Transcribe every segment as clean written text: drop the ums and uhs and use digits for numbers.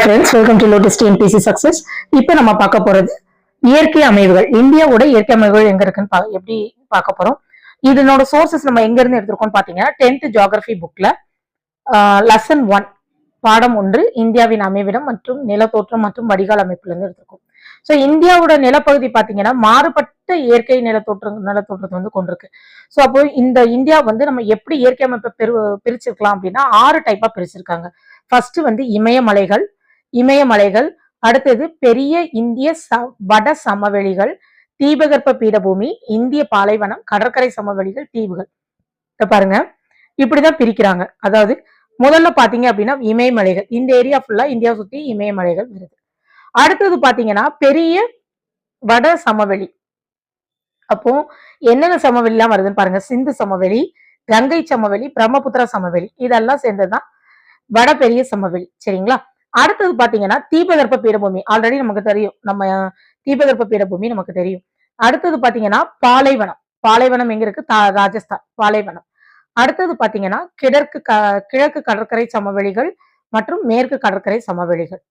Friends, welcome to Lotus TNPSC success. இப்போ நம்ம பார்க்க போறது இயற்கை அமைவுகள். இந்தியாவோட இயற்கை அமைவுகள் எங்க இருக்குன்னு எப்படி பார்க்க போறோம். இதனோட சோர்சஸ் நம்ம எங்க இருந்து எடுத்திருக்கோம் பாத்தீங்கன்னா 10th ஜியோகிராபி புக்ல லெசன் 1 பாடம் 1 இந்தியாவின் அமைவிடம் மற்றும் நிலத்தோற்றம் மற்றும் வடிகால் அமைப்புல இருந்து எடுத்திருக்கோம். ஸோ இந்தியாவோட நிலப்பகுதி பாத்தீங்கன்னா மாறுபட்ட இயற்கை நிலத்தோற்றத்தை வந்து கொண்டிருக்கு. ஸோ அப்போ இந்த இந்தியா வந்து நம்ம எப்படி இயற்கை அமைப்பை பிரிச்சிருக்கலாம் அப்படின்னா 6 டைப்பா பிரிச்சிருக்காங்க. ஃபர்ஸ்ட் வந்து இமயமலைகள், அடுத்தது பெரிய இந்திய வட சமவெளிகள், தீபகற்ப பீடபூமி, இந்திய பாலைவனம், கடற்கரை சமவெளிகள், தீவுகள். பாருங்க, இப்படிதான் பிரிக்கிறாங்க. அதாவது முதல்ல பாத்தீங்க அப்படின்னா இமயமலைகள், இந்த ஏரியா ஃபுல்லா இந்தியா சுத்தி இமயமலைகள் வருது. அடுத்தது பாத்தீங்கன்னா பெரிய வட சமவெளி. அப்போ என்னென்ன சமவெளி எல்லாம் வருதுன்னு பாருங்க. சிந்து சமவெளி, கங்கை சமவெளி, பிரம்மபுத்திரா சமவெளி, இதெல்லாம் சேர்ந்ததுதான் வட பெரிய சமவெளி. சரிங்களா? அடுத்தது பாத்தீங்கன்னா தீபகற்ப பீடபூமி. ஆல்ரெடி நமக்கு தெரியும், நம்ம தீபகற்ப பீடபூமி நமக்கு தெரியும். அடுத்தது பாத்தீங்கன்னா பாலைவனம் எங்க இருக்கு? ராஜஸ்தான் பாலைவனம். அடுத்தது பாத்தீங்கன்னா கிழக்கு கடற்கரை சமவெளிகள் மற்றும் மேற்கு கடற்கரை சமவெளிகள்.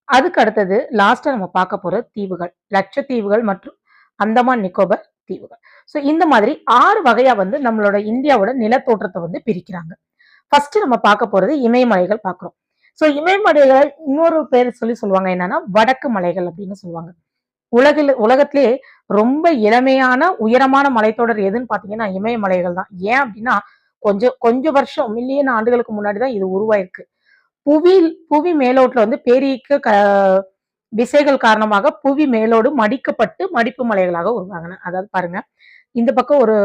அதுக்கு அடுத்தது லாஸ்டா நம்ம பார்க்க போற தீவுகள், லட்சத்தீவுகள் மற்றும் அந்தமான் நிக்கோபர் தீவுகள். சோ இந்த மாதிரி 6 வகையா வந்து நம்மளோட இந்தியாவோட நிலத்தோற்றத்தை வந்து பிரிக்கிறாங்க. ஃபர்ஸ்ட் நம்ம பார்க்க போறது இமயமலைகள் பாக்குறோம். சோ இமயமலைகள் இன்னொரு பேர் சொல்லுவாங்க, என்னன்னா வடக்கு மலைகள் அப்படின்னு சொல்லுவாங்க. உலகத்திலே ரொம்ப இளமையான உயரமான மலைத்தொடர் எதுன்னு பாத்தீங்கன்னா இமயமலைகள் தான். ஏன் அப்படின்னா கொஞ்சம் வருஷம் மில்லியன் ஆண்டுகளுக்கு முன்னாடிதான் இது உருவாயிருக்கு. புவி மேலோட்டுல வந்து பேரியக்க விசைகள் காரணமாக புவி மேலோடு மடிக்கப்பட்டு மடிப்பு மலைகளாக உருவாகின. அதாவது பாருங்க, இந்த பக்கம் ஒரு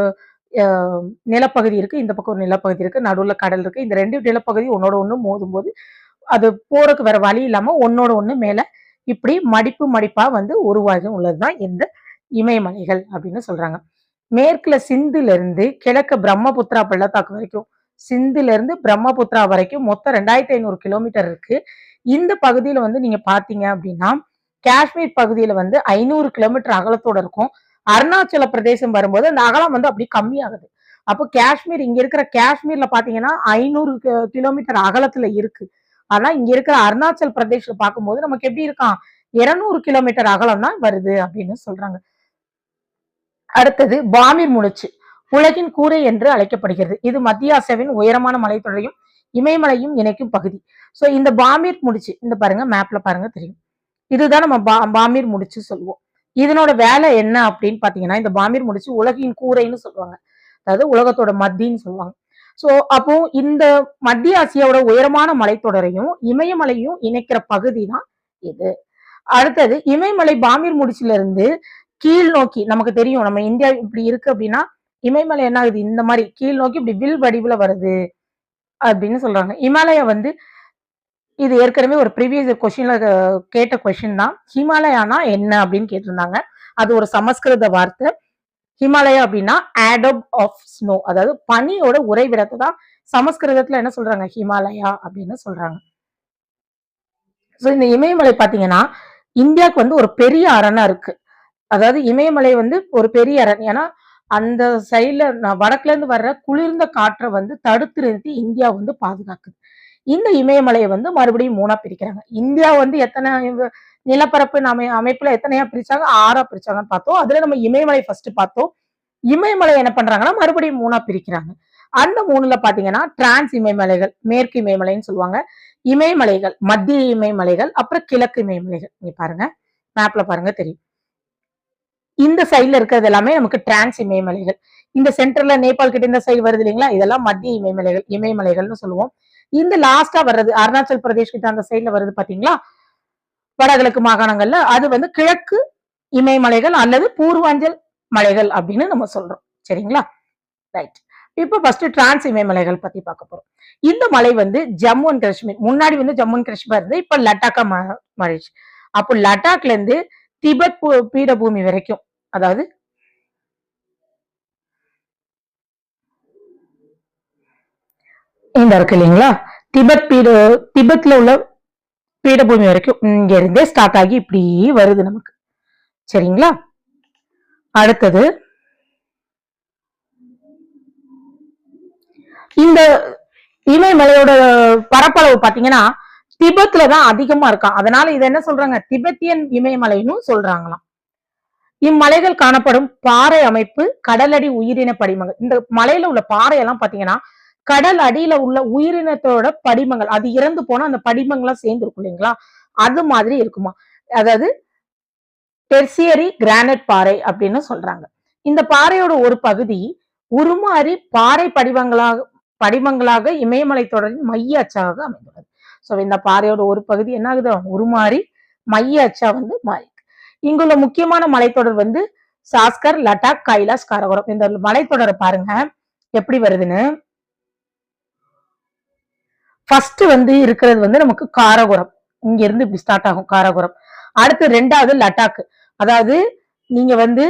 நிலப்பகுதி இருக்கு, இந்த பக்கம் ஒரு நிலப்பகுதி இருக்கு, நடுவுல கடல் இருக்கு. இந்த 2 நிலப்பகுதி ஒன்னோட ஒண்ணு மோதும் போது அது போறதுக்கு வேற வழி இல்லாம ஒன்னோட ஒண்ணு மேல இப்படி மடிப்பா வந்து உருவாகி உள்ளதுதான் இந்த இமயமலைகள் அப்படின்னு சொல்றாங்க. மேற்குல சிந்துல இருந்து கிழக்கு பிரம்மபுத்திரா பள்ளத்தாக்கு வரைக்கும், சிந்துல இருந்து பிரம்மபுத்திரா வரைக்கும் மொத்தம் 2500 கிலோமீட்டர் இருக்கு. இந்த பகுதியில வந்து நீங்க பாத்தீங்க அப்படின்னா காஷ்மீர் பகுதியில வந்து 500 கிலோமீட்டர் அகலத்தோட இருக்கும். அருணாச்சல பிரதேசம் வரும்போது அந்த அகலம் வந்து அப்படி கம்மியாகுது. அப்போ காஷ்மீர், இங்க இருக்கிற காஷ்மீர்ல பாத்தீங்கன்னா 500 கிலோமீட்டர் அகலத்துல இருக்கு. ஆனா இங்க இருக்கிற அருணாச்சல் பிரதேஷ்ல பார்க்கும்போது நமக்கு எப்படி இருக்கான், 200 கிலோமீட்டர் அகலம் தான் வருது அப்படின்னு சொல்றாங்க. அடுத்தது பாமிர் முடிச்சு, உலகின் கூரை என்று அழைக்கப்படுகிறது. இது மத்திய ஆசியாவின் உயரமான மலைத்தொடரையும் இமயமலையும் இணைக்கும் பகுதி. சோ இந்த பாமிர் முடிச்சு, இந்த பாருங்க மேப்ல பாருங்க தெரியும், இதுதான் நம்ம பாமிர் முடிச்சு சொல்லுவோம். இதனோட வேலை என்ன அப்படின்னு பாத்தீங்கன்னா, இந்த பாமிர் முடிச்சு உலகின் கூரைன்னு சொல்லுவாங்க, அதாவது உலகத்தோட மத்தின்னு சொல்லுவாங்க. சோ அப்போ இந்த மத்திய ஆசியாவோட உயரமான மலைத்தொடரையும் இமயமலையும் இணைக்கிற பகுதி தான் இது. அடுத்தது இமயமலை பாமிர் முடிச்சுல இருந்து கீழ் நோக்கி, நமக்கு தெரியும் நம்ம இந்தியா இப்படி இருக்கு அப்படின்னா இமயமலை என்ன ஆகுது, இந்த மாதிரி கீழ் நோக்கி இப்படி வில் வடிவுல வருது அப்படின்னு சொல்றாங்க. இமாலயா வந்து இது ஏற்கனவே ஒரு ப்ரீவியஸ் கொஸ்டின்ல கேட்ட கொஸ்டின் தான். ஹிமாலயானா என்ன அப்படின்னு கேட்டிருந்தாங்க. அது ஒரு சமஸ்கிருத வார்த்தை. ஹிமாலயா அப்படின்னா ஆடப் ஆஃப் ஸ்னோ, அதாவது பனியோட உறைவிடத்தை தான் சமஸ்கிருதத்துல என்ன சொல்றாங்க, ஹிமாலயா அப்படின்னு சொல்றாங்க. சோ இந்த இமயமலை பாத்தீங்கன்னா இந்தியாவுக்கு வந்து ஒரு பெரிய அரணா இருக்கு. அதாவது இமயமலை வந்து ஒரு பெரிய அரண். ஏன்னா அந்த சைட்ல வடக்குல இருந்து வர்ற குளிர்ந்த காற்றை வந்து தடுத்து நிறுத்தி இந்தியா வந்து பாதுகாக்குது. இந்த இமயமலையை வந்து மறுபடியும் 3ஆ பிரிக்கிறாங்க. இந்தியா வந்து எத்தனை நிலப்பரப்பு அமைப்புல எத்தனையா பிரிச்சாங்க, 6ஆ பிரிச்சாங்கன்னு பார்த்தோம். அதுல நம்ம இமயமலை ஃபர்ஸ்ட் பார்த்தோம். இமயமலை என்ன பண்றாங்கன்னா மறுபடியும் 3ஆ பிரிக்கிறாங்க. அந்த 3ல பாத்தீங்கன்னா டிரான்ஸ் இமயமலைகள், மேற்கு இமயமலைன்னு சொல்லுவாங்க, இமயமலைகள், மத்திய இமயமலைகள், அப்புறம் கிழக்கு இமயமலைகள். நீங்க பாருங்க மேப்ல பாருங்க தெரியும். இந்த சைட்ல இருக்கிறது எல்லாமே நமக்கு டிரான்ஸ் இமயமலைகள். இந்த சென்டர்ல நேபாள் கிட்ட இந்த சைடு வருது இல்லைங்களா, இதெல்லாம் மத்திய இமயமலைகள்னு சொல்லுவோம். இந்த லாஸ்டா வர்றது அருணாச்சல் பிரதேஷ் கிட்ட அந்த சைட்ல வருது பாத்தீங்களா, வடகிழக்கு மாகாணங்கள்ல, அது வந்து கிழக்கு இமயமலைகள் அல்லது பூர்வாஞ்சல் மலைகள் அப்படின்னு நம்ம சொல்றோம். சரிங்களா? ரைட். இப்போ ஃபர்ஸ்ட் டிரான்ஸ் இமயமலைகள் பத்தி பார்க்க போறோம். இந்த மலை வந்து ஜம்மு அண்ட் காஷ்மீர், முன்னாடி வந்து ஜம்மு அண்ட் காஷ்மீர் இருந்து இப்ப லடாக்கா மாறிடுச்சு. அப்போ லடாக்ல இருந்து திபெத் பீடபூமி வரைக்கும், அதாவது இந்த இருக்கு இல்லைங்களா, திபெத்ல உள்ள பீடபூமி வரைக்கும் இங்க இருந்தே ஸ்டார்ட் ஆகி இப்படி வருது நமக்கு. சரிங்களா? அடுத்தது இந்த இமயமலையோட பரப்பளவு பாத்தீங்கன்னா திபெத்ல தான் அதிகமா இருக்கான். அதனால இதை என்ன சொல்றாங்க, திபெத்தியன் இமயமலைன்னு சொல்றாங்களாம். இம்மலைகள் காணப்படும் பாறை அமைப்பு கடலடி உயிரின படிமங்கள். இந்த மலையில உள்ள பாறையெல்லாம் பாத்தீங்கன்னா கடல் அடியில உள்ள உயிரினத்தோட படிமங்கள், அது இறந்து போனா அந்த படிமங்கள்லாம் சேர்ந்து இருக்கும் இல்லைங்களா, அது மாதிரி இருக்குமா. அதாவது டெர்சியரி கிரானைட் பாறை அப்படின்னு சொல்றாங்க. இந்த பாறையோட ஒரு பகுதி உருமாறி பாறை படிமங்களாக இமயமலை தொடரின் மைய அச்சாக அமைந்துள்ளது. சோ இந்த பாறையோட ஒரு பகுதி என்ன ஆகுது, உருமாறி மைய அச்சா வந்து மாறி. இங்குள்ள முக்கியமான மலைத்தொடர் வந்து சாஸ்கர், லடாக், கைலாஷ், காரகோரம். இந்த மலைத்தொடரை பாருங்க எப்படி வருதுன்னு. ஃபர்ஸ்ட் வந்து இருக்கிறது வந்து நமக்கு காரகோரம், இங்க இருந்து இப்படி ஸ்டார்ட் ஆகும் காரகோரம். அடுத்து ரெண்டாவது லடாக். அதாவது நீங்க வந்து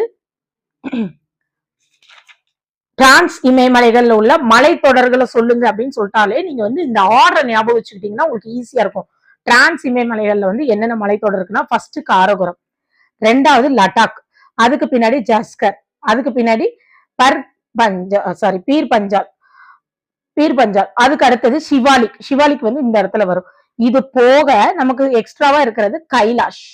டிரான்ஸ் இமயமலைகள்ல உள்ள மலைத்தொடர்களை சொல்லுங்க அப்படின்னு சொல்லிட்டாலே நீங்க வந்து இந்த ஆர்டர் ஞாபகம் வச்சுக்கிட்டீங்கன்னா உங்களுக்கு ஈஸியா இருக்கும். டிரான்ஸ் இமயமலைகள்ல வந்து என்னென்ன மலைத்தொடர் இருக்குன்னா, ஃபர்ஸ்ட் காரகோரம், ரெண்டாவது லடாக், அதுக்கு பின்னாடி ஜஸ்கர், அதுக்கு பின்னாடி பீர் பஞ்சால், அதுக்கு அடுத்தது சிவாலிக். சிவாலிக் வந்து இந்த இடத்துல வரும். இது போக நமக்கு எக்ஸ்ட்ராவா இருக்கிறது கைலாஷ்.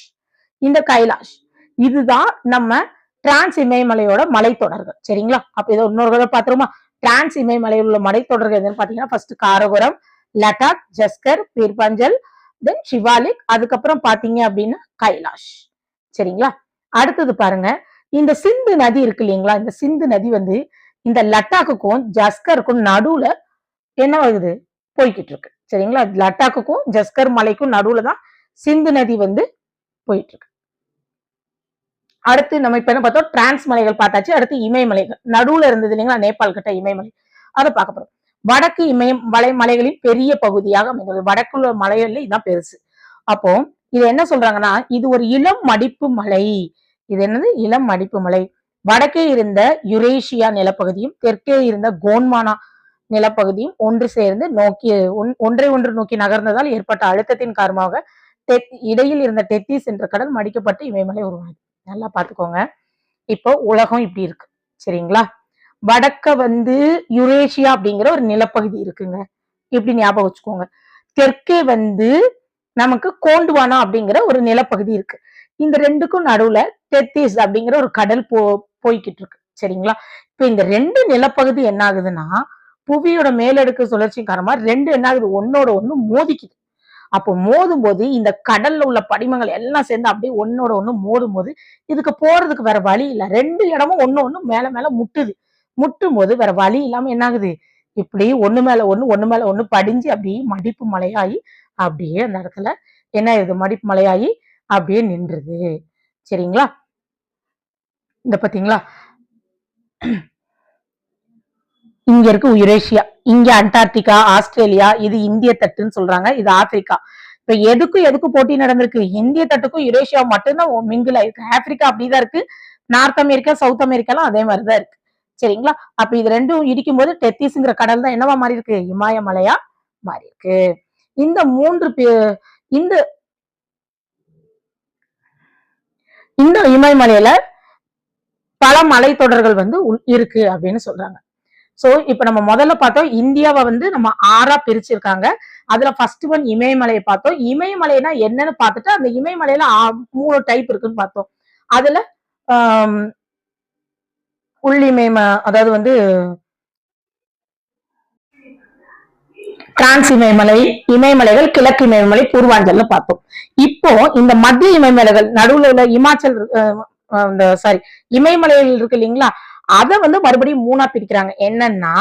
இந்த கைலாஷ் இதுதான் நம்ம டிரான்ஸ் இமயமலையோட மலைத்தொடர்கள். சரிங்களா, அப்ப இதை இன்னொரு பாத்துருமா. டிரான்ஸ் இமயமலையில் உள்ள மலைத்தொடர்கள் எதுன்னு பாத்தீங்கன்னா, ஃபர்ஸ்ட் காரகோரம், லடாக், ஜஸ்கர், பீர் பஞ்சல், தென் சிவாலிக், அதுக்கப்புறம் பாத்தீங்க அப்படின்னா கைலாஷ். சரிங்களா, அடுத்தது பாருங்க, இந்த சிந்து நதி இருக்கு இல்லைங்களா, இந்த சிந்து நதி வந்து இந்த லடாக்குக்கும் ஜஸ்கருக்கும் நடுவுல என்ன ஆகுது, போய்கிட்டு இருக்கு. சரிங்களா, லடாக்குக்கும் ஜஸ்கர் மலைக்கும் நடுவுல தான் சிந்து நதி வந்து போயிட்டு இருக்கு. அடுத்து நம்ம இப்ப என்ன பார்த்தோம், டிரான்ஸ் மலைகள் பார்த்தாச்சு. அடுத்து இமயமலைகள் நடுவுல இருந்தது இல்லைங்களா, நேபாள் கிட்ட இமயமலை, அதை பார்க்க போறோம். வடக்கு மலைகளின் பெரிய பகுதியாக அமைந்துள்ளது. வடக்குள்ள மலைகள்ல இதுதான் பெருசு. அப்போ இது என்ன சொல்றாங்கன்னா, இது ஒரு இளம் மடிப்பு மலை. இது என்னது, இளம் மடிப்பு மலை. வடக்கே இருந்த யுரேஷியா நிலப்பகுதியும் தெற்கே இருந்த கோண்ட்வானா நிலப்பகுதியும் ஒன்று சேர்ந்து ஒன்றை ஒன்று நோக்கி நகர்ந்ததால் ஏற்பட்ட அழுத்தத்தின் காரணமாக இடையில் இருந்த டெத்திஸ் என்ற கடல் மடிக்கப்பட்டு இமயமலை உருவானது. நல்லா பாத்துக்கோங்க. இப்போ உலகம் இப்படி இருக்கு. சரிங்களா, வடக்க வந்து யுரேஷியா அப்படிங்கிற ஒரு நிலப்பகுதி இருக்குங்க, இப்படி ஞாபகம் வச்சுக்கோங்க. தெற்கே வந்து நமக்கு கோண்ட்வானா அப்படிங்கிற ஒரு நிலப்பகுதி இருக்கு. இந்த ரெண்டுக்கும் நடுவுல டெத்திஸ் அப்படிங்கிற ஒரு கடல் போய்கிட்டு இருக்கு. சரிங்களா, இப்ப இந்த ரெண்டு நிலப்பகுதி என்ன ஆகுதுன்னா, புவியோட மேலடுக்கு சுழற்சி காரணமா ரெண்டு என்ன ஆகுது, ஒன்னோட ஒண்ணு மோதிக்குது. அப்போ மோதும் போது இந்த கடல்ல உள்ள படிமங்கள் எல்லாம் சேர்ந்து அப்படியே ஒன்னோட ஒண்ணு மோதும் போது இதுக்கு போறதுக்கு வேற வழி இல்ல. ரெண்டு இடமும் ஒண்ணு மேல மேல முட்டும் போது வேற வழி இல்லாம என்ன ஆகுது, இப்படி ஒண்ணு மேல ஒண்ணு படிஞ்சு அப்படியே மடிப்பு மலையாகி அப்படியே அந்த இடத்துல என்ன ஆகுது, மடிப்பு மலையாகி அப்படியே நின்றுது. சரிங்களா, இந்த பாத்தீங்களா, இங்க இருக்கு யுரேஷியா, இங்க அண்டார்டிகா, ஆஸ்திரேலியா, இது இந்திய தட்டுன்னு சொல்றாங்க, இது ஆப்பிரிக்கா. இப்ப எதுக்கும் போட்டி நடந்திருக்கு, இந்திய தட்டுக்கும் யுரேஷியா மட்டும்தான் மிங்கிள் ஆயிருக்கு. ஆப்பிரிக்கா அப்படிதான் இருக்கு, நார்த் அமெரிக்கா, சவுத் அமெரிக்காலாம் அதே மாதிரிதான் இருக்கு. சரிங்களா, அப்ப இது ரெண்டும் இடிக்கும் போது டெத்திஸ்ங்கிற கடல் தான் என்னவா மாறி இருக்கு, இமயமலையா மாறி இருக்கு. இந்த இந்த இமயமலையில பல மலைத்தொடர்கள் வந்து இருக்கு அப்படின்னு சொல்றாங்க. சோ இப்ப நம்ம முதல்ல பார்த்தோம், இந்தியாவை வந்து நம்ம 6ஆ பிரிச்சிருக்காங்க. அதுல ஃபர்ஸ்ட் ஒன் இமயமலையை பார்த்தோம். இமயமலைனா என்னன்னு பார்த்துட்டு அந்த இமயமலையில 3 டைப் இருக்குன்னு பார்த்தோம். அதுல அதாவது வந்து டிரான்ஸ் இமயமலை, இமயமலைகள், கிழக்கு இமயமலை, பூர்வாஞ்சல்னு பார்த்தோம். இப்போ இந்த மத்திய இமயமலைகள் நடுவுல உள்ள இமாச்சல் இமயமலைகள் இருக்கு இல்லைங்களா, அதை வந்து மறுபடியும் 3ஆ பிரிக்கிறாங்க. என்னன்னா,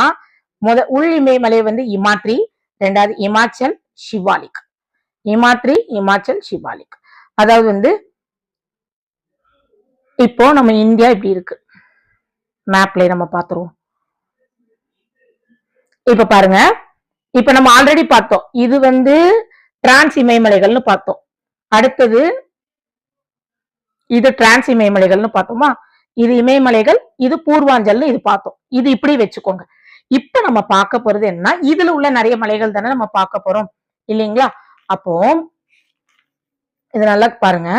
உள் இமயமலை வந்து இமாத்ரி, ரெண்டாவது இமாச்சல், சிவாலிக். இமாத்ரி, இமாச்சல், சிவாலிக். அதாவது வந்து இப்போ நம்ம இந்தியா இப்படி இருக்கு, மேப்ல நம்ம பாத்துருவோம். இப்ப பாருங்க, இப்ப நம்ம ஆல்ரெடி பார்த்தோம், இது வந்து டிரான்ஸ் இமயமலைகள்னு பார்த்தோம். அடுத்தது இது டிரான்ஸ் இமயமலைகள்னு பார்த்தோமா, இது இமயமலைகள், இது பூர்வாஞ்சல்னு இது பார்த்தோம். இது இப்படி வச்சுக்கோங்க. இப்ப நம்ம பார்க்க போறது என்ன, இதுல உள்ள நிறைய மலைகள் தானே நம்ம பார்க்க போறோம் இல்லைங்களா. அப்போ இது நல்லா பாருங்க,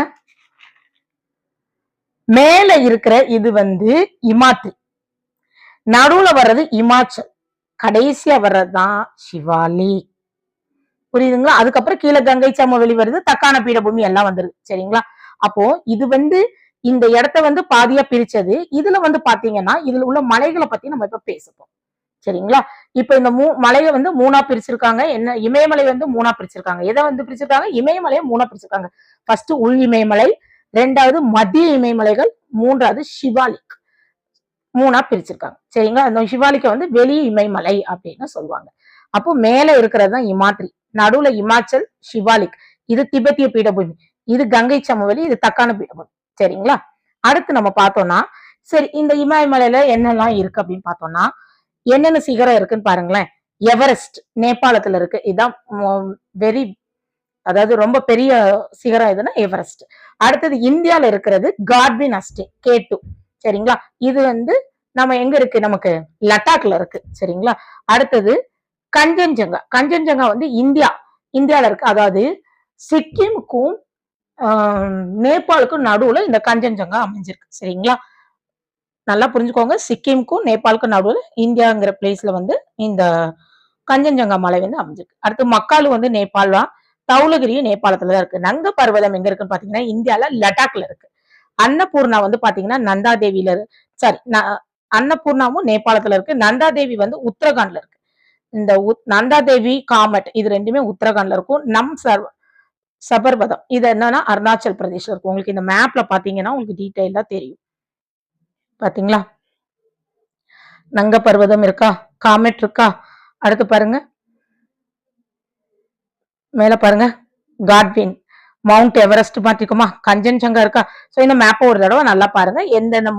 மேல இருக்கிற இது வந்து இமாத்ரி, நடுவுல வர்றது இமாச்சல், கடைசியா வர்றதுதான் சிவாலிக். புரியுதுங்களா? அதுக்கப்புறம் கீழே கங்கை சமவெளி வருது, தக்கான பீடபூமி எல்லாம் வந்துருது. சரிங்களா? அப்போ இது இந்த இடத்த பாதியா பிரிச்சது. இதுல பாத்தீங்கன்னா, இதுல உள்ள மலைகளை பத்தி நம்ம இப்ப பேசப்போம். சரிங்களா? இப்ப இந்த மலைய 3ஆ பிரிச்சிருக்காங்க. என்ன இமயமலை 3ஆ பிரிச்சிருக்காங்க. எத பிரிச்சிருக்காங்க? இமயமலைய 3ஆ பிரிச்சிருக்காங்க. ஃபர்ஸ்ட் உள் இமயமலை, 2வது மத்திய இமயமலைகள், 3வது சிவாலிக். 3ஆ பிரிச்சிருக்காங்க. சரிங்களா? அந்த சிவாலிக்க வெளி இமயமலை அப்படின்னு சொல்லுவாங்க. அப்போ மேல இருக்கிறது தான் இமாத்ரி. நடுவுல இமாச்சல், சிவாலிக். இது திபெத்திய பீடபூமி. இது கங்கை சமவெளி, இது தக்கான பீடபூமி. சரிங்களா? அடுத்து நம்ம பார்த்தோம்னா, சரி இந்த இமயமலையில என்னெல்லாம் இருக்கு அப்படின்னு பார்த்தோம்னா, என்னென்ன சிகரம் இருக்குன்னு பாருங்களேன். எவரெஸ்ட் நேபாளத்துல இருக்கு. இதான் வெரி அதாவது ரொம்ப பெரிய சிகரம் எதுன்னா எவரெஸ்ட். அடுத்தது இந்தியால இருக்கிறது காட்வின் அஸ்டே K2. சரிங்களா? இது நம்ம எங்க இருக்கு? நமக்கு லடாக்ல இருக்கு. சரிங்களா? அடுத்தது கஞ்சன்ஜங்கா. கஞ்சன்ஜங்கா இந்தியால இருக்கு. அதாவது சிக்கிமுக்கும் நேபாளுக்கும் நடுவுல இந்த கஞ்சன்ஜங்கா அமைஞ்சிருக்கு. சரிங்களா? நல்லா புரிஞ்சுக்கோங்க. சிக்கிமுக்கும் நேபாளுக்கும் நடுவுல இந்தியாங்கிற பிளேஸ்ல இந்த கஞ்சன்ஜங்கா மலை அமைஞ்சிருக்கு. அடுத்து மக்காலு நேபாள் தான். தௌலகிரியும் நேபாளத்துல தான் இருக்கு. நங்க பர்வதம் எங்க இருக்குன்னு பாத்தீங்கன்னா இந்தியால லடாக்ல இருக்கு. அன்னபூர்ணா பாத்தீங்கன்னா நந்தா தேவியில சாரி அன்னபூர்ணாவும் நேபாளத்துல இருக்கு. நந்தா தேவி உத்தரகாண்ட்ல இருக்கு. இந்த நந்தா தேவி காமெட் இது ரெண்டுமே உத்தரகாண்ட்ல இருக்கும். சபர்வதம் இது என்னன்னா அருணாச்சல் பிரதேஷ்ல இருக்கும். உங்களுக்கு இந்த மேப்ல பாத்தீங்கன்னா உங்களுக்கு டீடைலா தெரியும். பாத்தீங்களா? நங்க பர்வதம் இருக்கா, காமெட் இருக்கா, அடுத்து பாருங்க மேல பாருங்க காட்வின், மவுண்ட் எவரெஸ்ட் பாத்திக்குமா, கஞ்சன்ஜங்கா இருக்கா. சோ இந்த மேப்ப ஒரு தடவை நல்லா பாருங்க. எந்தெந்த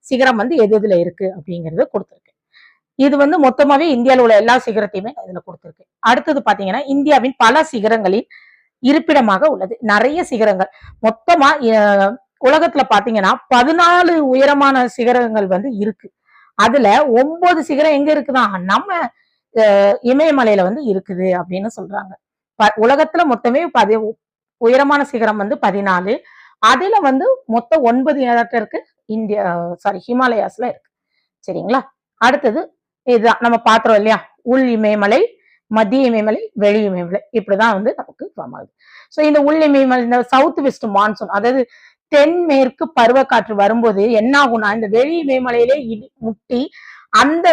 சிகரம் எது எதுல இருக்கு அப்படிங்கறது கொடுத்திருக்கு. இது மொத்தமாவே இந்தியாவில் உள்ள எல்லா சிகரத்தையுமே இதுல கொடுத்திருக்கு. அடுத்தது பாத்தீங்கன்னா இந்தியாவின் பல சிகரங்களில் இருப்பிடமாக உள்ளது. நிறைய சிகரங்கள் மொத்தமா உலகத்துல பாத்தீங்கன்னா 14 உயரமான சிகரங்கள் இருக்கு. அதுல 9 சிகரம் எங்க இருக்குதான் நம்ம இமயமலையில இருக்குது அப்படின்னு சொல்றாங்க. உலகத்துல மொத்தமே உயரமான சிகரம் 14. அதுல மொத்தம் 9 இடத்துல இருக்கு. இந்தியா ஹிமாலயாஸ்ல இருக்கு. சரிங்களா? அடுத்தது இதுதான் நம்ம பாக்குறோம் இல்லையா? உள் இமயமலை, மத்திய இமயமலை, வெளி இமயமலை இப்படிதான் நமக்கு ஃபார்ம் ஆகுது. சோ இந்த உள் இமயமலை இந்த சவுத் வெஸ்ட் மான்சூன் அதாவது தென்மேற்கு பருவக்காற்று வரும்போது என்ன ஆகும்னா இந்த வெளி இமயமலையிலே முட்டி அந்த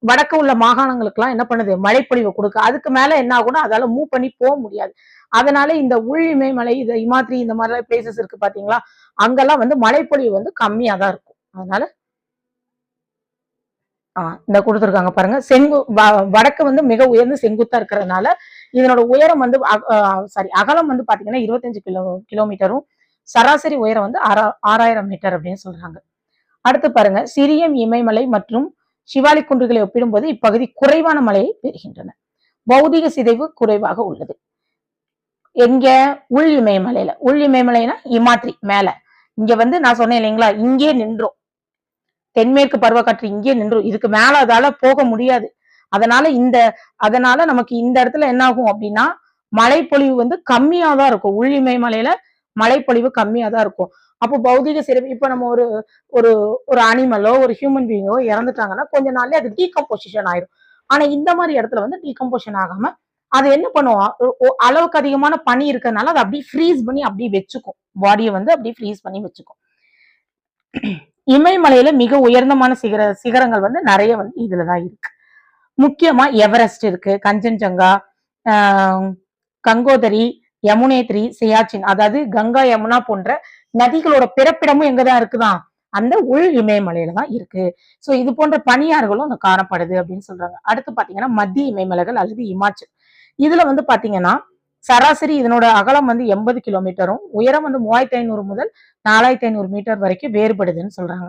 வடக்கு உள்ள மாகாணங்களுக்கு எல்லாம் என்ன பண்ணுது? மழைப்பொழிவு கொடுக்க. அதுக்கு மேல என்ன ஆகும்னா அதால மூவ் பண்ணி போக முடியாது. அதனால இந்த உள் இமயமலை இந்த இமாத்ரி இந்த மாதிரி பிளேசஸ் இருக்கு பாத்தீங்களா? அங்கெல்லாம் மழைப்பொழிவு கம்மியா தான் இருக்கும். அதனால இந்த கொடுத்துருக்காங்க பாருங்க. வடக்கு மிக உயர்ந்து செங்குத்தா இருக்கிறதுனால இதனோட உயரம் அகலம் பாத்தீங்கன்னா 25 கிலோமீட்டரும் சராசரி உயரம் 6000 மீட்டர் அப்படின்னு சொல்றாங்க. அடுத்து பாருங்க சிறியம் இமயமலை மற்றும் சிவாலிக் குன்றுகளை ஒப்பிடும்போது இப்பகுதி குறைவான மழையை பெறுகின்றன. பௌதிக சிதைவு குறைவாக உள்ளது. எங்க? உள் இமயமலையில. உள் இமயமலைனா இமாத்ரி மேல. இங்க நான் சொன்னேன் இல்லைங்களா? இங்கே நின்றோம். தென்மேற்கு பருவக்காற்று இங்கே நின்றும். இதுக்கு மேல அதால போக முடியாது. அதனால நமக்கு இந்த இடத்துல என்ன ஆகும் அப்படின்னா மழைப்பொழிவு கம்மியா தான் இருக்கும். உள் இமயமலையில மழைப்பொழிவு கம்மியா தான் இருக்கும். அப்போ பௌதிக சிதைவு இப்ப நம்ம ஒரு அனிமலோ ஒரு ஹியூமன் பீயிங்கோ இறந்துட்டாங்கன்னா கொஞ்ச நாள்ல அது டீகம்போசிஷன் ஆயிரும். ஆனா இந்த மாதிரி இடத்துல டீகம்போசிஷன் ஆகாம அது என்ன பண்ணுவோம்? அளவுக்கு அதிகமான பனி இருக்கிறதுனால அதை அப்படியே ஃப்ரீஸ் பண்ணி அப்படியே வச்சுக்கும். பாடியை அப்படியே ஃப்ரீஸ் பண்ணி வச்சுக்கும். இமயமலையில மிக உயர்ந்தமான சிகரங்கள் நிறைய இதுலதான் இருக்கு. முக்கியமா எவரெஸ்ட் இருக்கு, கஞ்சன்ஜங்கா, கங்கோதரி, யமுனேத்ரி, சியாச்சின் அதாவது கங்கா யமுனா போன்ற நதிகளோட பிறப்பிடமும் எங்கதான் இருக்குதான்? அந்த உள் இமயமலையில தான் இருக்கு. சோ இது போன்ற பனியாறுகளும் அங்க காணப்படுது அப்படின்னு சொல்றாங்க. அடுத்து பாத்தீங்கன்னா மத்திய இமயமலைகள் அல்லது இமாச்சல். இதுல பாத்தீங்கன்னா சராசரி இதனோட அகலம் 80 கிலோமீட்டரும் உயரம் 3500 முதல் 4500 மீட்டர் வரைக்கும் வேறுபடுதுன்னு சொல்றாங்க.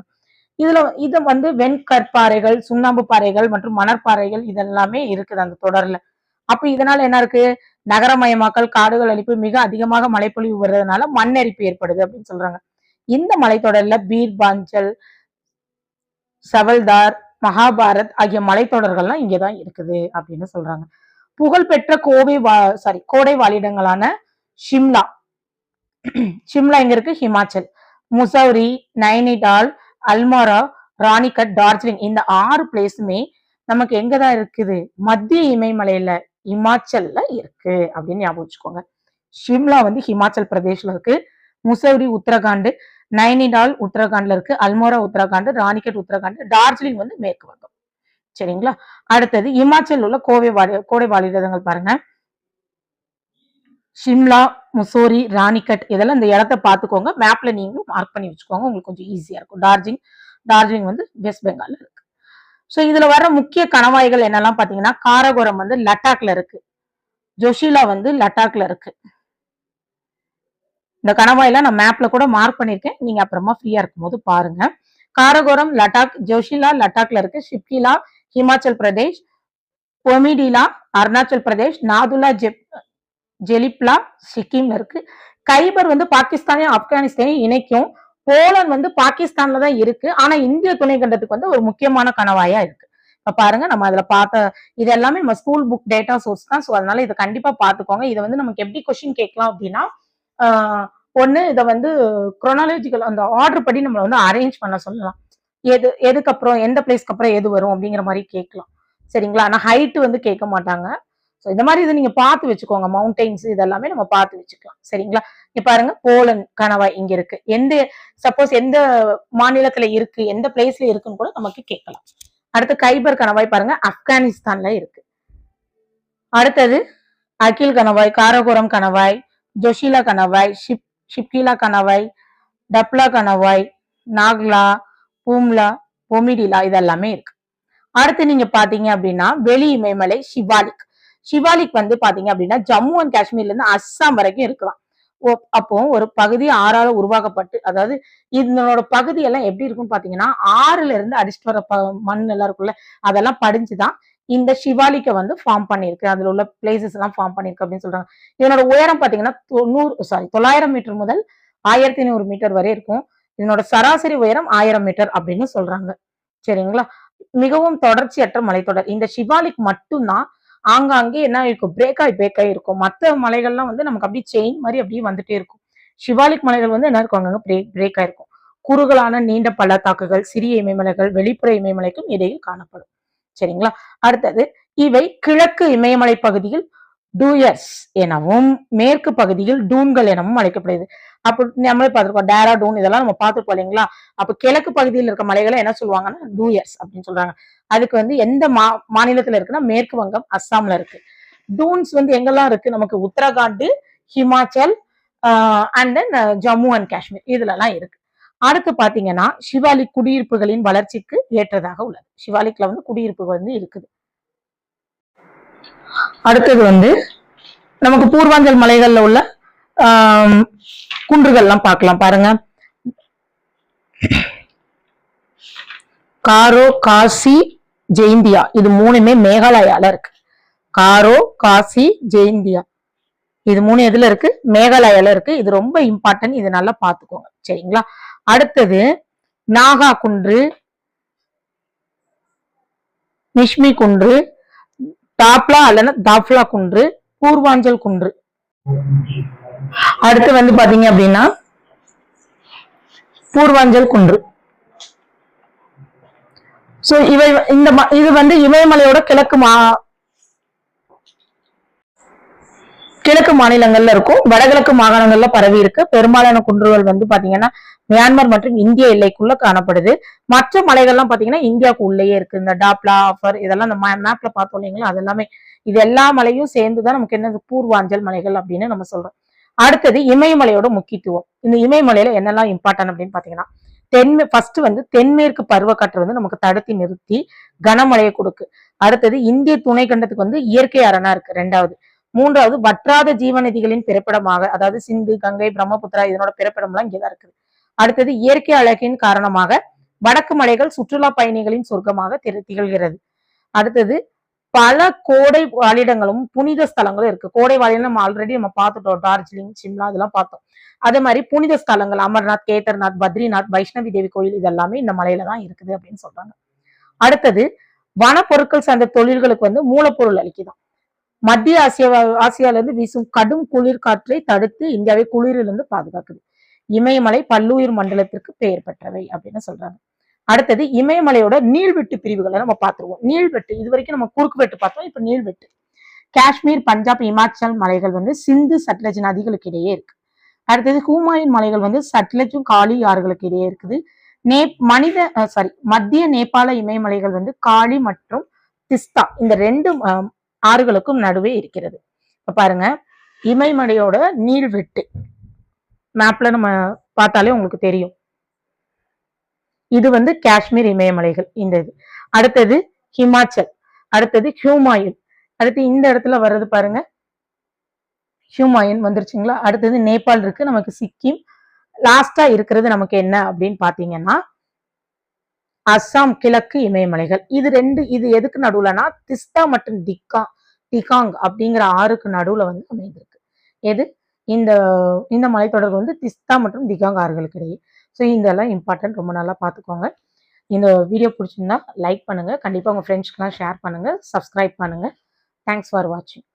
இது வெண்கற்பாறைகள், சுண்ணாம்பு பாறைகள் மற்றும் மணற்பாறைகள் இதெல்லாமே இருக்குது அந்த தொடர்ல. அப்ப இதனால என்ன இருக்கு? நகரமயமாக்கல், காடுகள் அழிப்பு, மிக அதிகமாக மழைப்பொழிவு வர்றதுனால மண்ணரிப்பு ஏற்படுது அப்படின்னு சொல்றாங்க. இந்த மலைத்தொடர்ல பீர்பாஞ்சல், சவல்தார், மகாபாரத் ஆகிய மலைத்தொடர்கள்லாம் இங்கதான் இருக்குது அப்படின்னு சொல்றாங்க. புகழ்பெற்ற கோடை வாழிடங்களான ஷிம்லா எங்க இருக்கு? ஹிமாச்சல். முசௌரி, நைனிடால், அல்மோரா, ராணிகட், டார்ஜிலிங் இந்த 6 பிளேஸுமே நமக்கு எங்கதான் இருக்குது? மத்திய இமயமலையில இமாச்சல்ல இருக்கு அப்படின்னு ஞாபகம் வச்சுக்கோங்க. ஷிம்லா வந்து ஹிமாச்சல் பிரதேஷ்ல இருக்கு. முசௌரி உத்தரகாண்ட், நைனிடால் உத்தரகாண்ட்ல இருக்கு. அல்மோரா உத்தரகாண்ட், ராணிகட் உத்தரகாண்ட், டார்ஜிலிங் வந்து மேற்கு வங்கம். சரிங்களா? அடுத்தது இமாச்சல் உள்ள கோடை வாழிடங்கள் பாருங்க. ஷிம்லா, முசோரி, ராணிகட் இதெல்லாம் இந்த இடத்த பார்த்துக்கோங்க. மேப்ல நீங்களும் மார்க் பண்ணி வச்சுக்கோங்க. உங்களுக்கு கொஞ்சம் ஈஸியா இருக்கும். டார்ஜிலிங் வந்து வெஸ்ட் பெங்கால்ல இருக்கு. சோ இதுல வர முக்கிய கணவாய்கள் என்னெல்லாம் பாத்தீங்கன்னா, காரகோரம் வந்து லடாக்ல இருக்கு. ஜோஷிலா வந்து லடாக்ல இருக்கு. இந்த கணவாயெல்லாம் நான் மேப்ல கூட மார்க் பண்ணிருக்கேன். நீங்க அப்புறமா ஃப்ரீயா இருக்கும்போது பாருங்க. காரகோரம் லடாக், ஜோஷிலா லடாக்ல இருக்கு. ஷிப்கிலா ஹிமாச்சல் பிரதேஷ், பொமிடிலா அருணாச்சல் பிரதேஷ், நாதுலா ஜெலிப்லா சிக்கிம்ல இருக்கு. கைபர் வந்து பாகிஸ்தானையும் ஆப்கானிஸ்தானையும் இணைக்கும். போலந்து வந்து பாகிஸ்தான்ல தான் இருக்கு. ஆனா இந்திய துணைக்கண்டத்துக்கு வந்து ஒரு முக்கியமான கணவாயா இருக்கு. இப்ப பாருங்க நம்ம அதுல பார்த்த இது எல்லாமே நம்ம ஸ்கூல் புக் டேட்டா சோர்ஸ் தான். சோ அதனால இதை கண்டிப்பா பாத்துக்கோங்க. இதை வந்து நமக்கு எப்படி கொஸ்டின் கேட்கலாம் அப்படின்னா, ஒண்ணு இதை வந்து குரோனாலஜிக்கல் அந்த ஆர்டர் படி நம்ம வந்து அரேஞ்ச் பண்ண சொல்லலாம். எதுக்கு அப்புறம் எந்த பிளேஸ்க்கு அப்புறம் எது வரும் அப்படிங்கிற மாதிரி கேட்கலாம். சரிங்களா? ஆனா ஹைட் வந்து கேட்க மாட்டாங்க. ஸோ இந்த மாதிரி இதை நீங்க பார்த்து வச்சுக்கோங்க. மவுண்டைன்ஸ் இதெல்லாமே நம்ம பார்த்து வச்சுக்கலாம். சரிங்களா? இங்க பாருங்க போலந்து கணவாய் இங்க இருக்கு. சப்போஸ் எந்த மாநிலத்துல இருக்கு, எந்த பிளேஸ்ல இருக்குன்னு கூட நமக்கு கேட்கலாம். அடுத்து கைபர் கணவாய் பாருங்க, ஆப்கானிஸ்தான்ல இருக்கு. அடுத்தது அகில் கணவாய், காரகோரம் கணவாய், ஜோஷிலா கணவாய், ஷிப்கிலா கணவாய், டப்லா கணவாய், நாக்லா, பூம்லா, பொமிடிலா இதெல்லாமே இருக்கு. அடுத்து நீங்க பாத்தீங்க அப்படின்னா வெளி இமயமலை சிவாலிக் வந்து பாத்தீங்க அப்படின்னா ஜம்மு அண்ட் காஷ்மீர்ல இருந்து அஸ்ஸாம் வரைக்கும் இருக்கலாம். அப்போ ஒரு பகுதி ஆறால உருவாக்கப்பட்டு, அதாவது இதனோட பகுதி எல்லாம் எப்படி இருக்கும்னு பாத்தீங்கன்னா, ஆறுல இருந்து அடிச்சுட்டு வர மண் எல்லாம் இருக்குல்ல, அதெல்லாம் படிஞ்சுதான் இந்த சிவாலிக்க வந்து ஃபார்ம் பண்ணிருக்கு. அதுல உள்ள பிளேசஸ் எல்லாம் ஃபார்ம் பண்ணிருக்கு அப்படின்னு சொல்றாங்க. இதனோட உயரம் பாத்தீங்கன்னா 900 மீட்டர் முதல் 1500 மீட்டர் வரை இருக்கும். இதனோட சராசரி உயரம் 1000 மீட்டர் அப்படின்னு சொல்றாங்க. சரிங்களா? மிகவும் தொடர்ச்சியற்ற மலைத்தொடர். இந்த சிவாலிக் மட்டும்தான் ஆங்காங்கே என்ன இருக்கும், பிரேக் ஆகி இருக்கும். மற்ற மலைகள்லாம் வந்து நமக்கு அப்படியே செயின் மாதிரி அப்படியே வந்துட்டே இருக்கும். சிவாலிக் மலைகள் வந்து என்ன இருக்கும், அங்கங்க பிரேக் ஆயிருக்கும். குறுகலான நீண்ட பள்ளத்தாக்குகள், சிறிய இமயமலைகள், வெளிப்புற இமயமலைக்கும் இடையில் காணப்படும். சரிங்களா? அடுத்தது இவை கிழக்கு இமயமலை பகுதியில் டூயர்ஸ் எனவும், மேற்கு பகுதியில் டூன்கள் எனவும் அழைக்கப்படுது. அப்ப நம்மளே பார்த்திருக்கோம், டேராடூன் இதெல்லாம் நம்ம பார்த்துருப்போம் இல்லைங்களா? அப்ப கிழக்கு பகுதியில் இருக்க மலைகளை என்ன சொல்லுவாங்கன்னா டூயர்ஸ் அப்படின்னு சொல்றாங்க. அதுக்கு வந்து எந்த மாநிலத்துல இருக்குன்னா மேற்கு வங்கம், அஸ்ஸாம்ல இருக்கு. டூன்ஸ் வந்து எங்கெல்லாம் இருக்கு, நமக்கு Uttarakhand, Himachal and then Jammu and Kashmir இதுல எல்லாம் இருக்கு. அடுத்து பாத்தீங்கன்னா சிவாலிக் குடியிருப்புகளின் வளர்ச்சிக்கு ஏற்றதாக உள்ளது. சிவாலிக்ல வந்து குடியிருப்புகள் வந்து இருக்குது. அடுத்தது வந்து நமக்கு பூர்வாஞ்சல் மலைகள்ல உள்ள குன்றுகள்லாம் பார்க்கலாம். பாருங்க, காரோ, காசி, ஜெயிந்தியா இது மூணுமே மேகாலயால இருக்கு. காரோ, காசி, ஜெயிந்தியா இது மூணு எதுல இருக்கு, மேகாலயால இருக்கு. இது ரொம்ப இம்பார்ட்டன்ட், இது நல்லா பாத்துக்கோங்க. சரிங்களா? அடுத்தது நாகா குன்று, நிஷ்மி குன்று, டாப்லா அல்லது தாப்லா குன்று, பூர்வாஞ்சல் குன்று. அடுத்து வந்து பாத்தீங்க அப்படின்னா பூர்வாஞ்சல் குன்று. சோ இது வந்து இமயமலையோட கிழக்கு மாநிலங்கள்ல இருக்கும். வடகிழக்கு மாகாணங்கள்ல பரவி இருக்கு. பெரும்பாலான குன்றுகள் வந்து பாத்தீங்கன்னா மியான்மர் மற்றும் இந்திய எல்லைக்குள்ள காணப்படுது. மற்ற மலைகள்லாம் பாத்தீங்கன்னா இந்தியாவுக்கு உள்ளேயே இருக்கு. இந்த டாப்லா, ஆஃபர் இதெல்லாம் இந்த மேப்ல பார்த்தோம் இல்லைங்களா, அது எல்லாமே இது எல்லா மலையும் சேர்ந்துதான் நமக்கு என்ன பூர்வாஞ்சல் மலைகள் அப்படின்னு நம்ம சொல்றோம். அடுத்தது இமயமலையோட முக்கியத்துவம். இந்த இமயமலையில என்னெல்லாம் இம்பார்ட்டன் அப்படின்னு பாத்தீங்கன்னா, ஃபர்ஸ்ட் வந்து தென்மேற்கு பருவக்காற்று வந்து நமக்கு தடுத்து நிறுத்தி கனமழையை கொடுக்கு. அடுத்தது இந்திய துணைக்கண்டத்துக்கு வந்து இயற்கை அரணா இருக்கு. ரெண்டாவது, மூன்றாவது வற்றாத ஜீவநதிகளின் பிறப்பிடமாக, அதாவது சிந்து, கங்கை, பிரம்மபுத்திரா இதனோட பிறப்பிடம் எல்லாம் இங்கதான் இருக்குது. அடுத்தது இயற்கை அழகின் காரணமாக வடக்கு மலைகள் சுற்றுலா பயணிகளின் சொர்க்கமாக திகழ்கிறது. அடுத்தது பல கோடை வாழிடங்களும் புனித ஸ்தலங்களும் இருக்கு. கோடை வாழிடம் நம்ம ஆல்ரெடி நம்ம பார்த்துட்டோம், டார்ஜிலிங், சிம்லா இதெல்லாம் பார்த்தோம். அதே மாதிரி புனித ஸ்தலங்கள் அமர்நாத், கேதார்நாத், பத்ரிநாத், வைஷ்ணவி தேவி கோயில் இதெல்லாமே இந்த மலையில தான் இருக்குது அப்படின்னு சொல்றாங்க. அடுத்தது வனப்பொருட்கள் சார்ந்த தொழில்களுக்கு வந்து மூலப்பொருள் அளிக்குதான். மத்திய ஆசியால இருந்து வீசும் கடும் குளிர் காற்றை தடுத்து இந்தியாவை குளிரிலிருந்து பாதுகாக்குது. இமயமலை பல்லுயிர் மண்டலத்திற்கு பெயர் பெற்றவை அப்படின்னு சொல்றாங்க. அடுத்தது இமயமலையோட நீள்வெட்டு பிரிவுகளை நம்ம பார்த்துருவோம். நீள்வெட்டு இது வரைக்கும் நம்ம குறுக்கு வெட்டு பார்த்தோம், இப்ப நீள்வெட்டு. காஷ்மீர், பஞ்சாப், இமாச்சல் மலைகள் வந்து சிந்து சட்லஜ் நதிகளுக்கு இடையே இருக்கு. அடுத்தது ஹூமாயூன் மலைகள் வந்து சட்லஜும் காளி ஆறுகளுக்கு இடையே இருக்குது. மத்திய நேபாள இமயமலைகள் வந்து காளி மற்றும் திஸ்தா இந்த 2 ஆறுகளுக்கும் நடுவே இருக்கிறது. இப்ப பாருங்க, இமயமலையோட நீள்வெட்டு மேப்ல நம்ம பார்த்தாலே உங்களுக்கு தெரியும். இது வந்து காஷ்மீர் இமயமலைகள் இந்த இது. அடுத்தது ஹிமாச்சல், அடுத்தது ஹூமாயூன், அடுத்து இந்த இடத்துல வர்றது பாருங்க ஹியூமாயன் வந்துருச்சுங்களா. அடுத்தது நேபாள் இருக்கு, நமக்கு சிக்கிம், லாஸ்டா இருக்கிறது நமக்கு என்ன அப்படின்னு பாத்தீங்கன்னா அஸ்ஸாம் கிழக்கு இமயமலைகள். இது எதுக்கு நடுவுலனா திஸ்தா மற்றும் டிகாங் அப்படிங்கிற ஆறுக்கு நடுவுல வந்து அமைந்திருக்கு. எது இந்த இந்த மலைத்தொடர் வந்து திஸ்தா மற்றும் திகாங் ஆறுகளுக்கு இடையே. ஸோ இதெல்லாம் இம்பார்ட்டன்ட், ரொம்ப நல்லா பார்த்துக்கோங்க. இந்த வீடியோ பிடிச்சிருந்தா லைக் பண்ணுங்க, கண்டிப்பா உங்க ஃப்ரெண்ட்ஸ்க்குலாம் ஷேர் பண்ணுங்க, சப்ஸ்கிரைப் பண்ணுங்க. தேங்க்ஸ் ஃபார் வாட்சிங்.